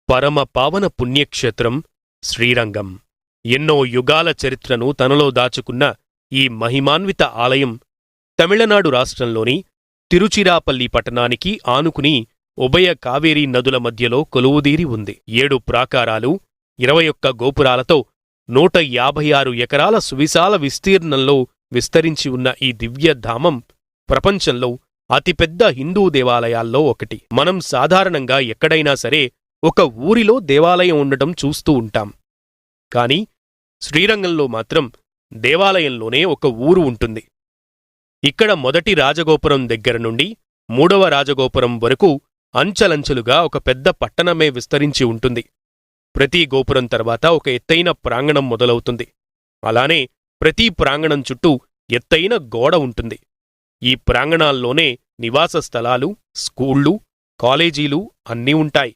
పరమ పావన పుణ్యక్షేత్రం శ్రీరంగం. ఎన్నో యుగాల చరిత్రను తనలో దాచుకున్న ఈ మహిమాన్విత ఆలయం తమిళనాడు రాష్ట్రంలోని తిరుచిరాపల్లి పట్టణానికి ఆనుకుని ఉభయ కావేరీ నదుల మధ్యలో కొలువుదీరి ఉంది. 7 ప్రాకారాలు, 21 గోపురాలతో 156 ఎకరాల సువిశాల విస్తీర్ణంలో విస్తరించి ఉన్న ఈ దివ్యధామం ప్రపంచంలో అతిపెద్ద హిందూ దేవాలయాల్లో ఒకటి. మనం సాధారణంగా ఎక్కడైనా సరే ఒక ఊరిలో దేవాలయం ఉండటం చూస్తూ ఉంటాం. కాని శ్రీరంగంలో మాత్రం దేవాలయంలోనే ఒక ఊరు ఉంటుంది. ఇక్కడ మొదటి రాజగోపురం దగ్గర నుండి 3వ రాజగోపురం వరకు అంచలంచెలుగా ఒక పెద్ద పట్టణమే విస్తరించి ఉంటుంది. ప్రతి గోపురం తర్వాత ఒక ఎత్తైన ప్రాంగణం మొదలవుతుంది. అలానే ప్రతి ప్రాంగణం చుట్టూ ఎత్తైన గోడ ఉంటుంది. ఈ ప్రాంగణాల్లోనే నివాస స్థలాలు, స్కూళ్లు, కాలేజీలు అన్నీ ఉంటాయి.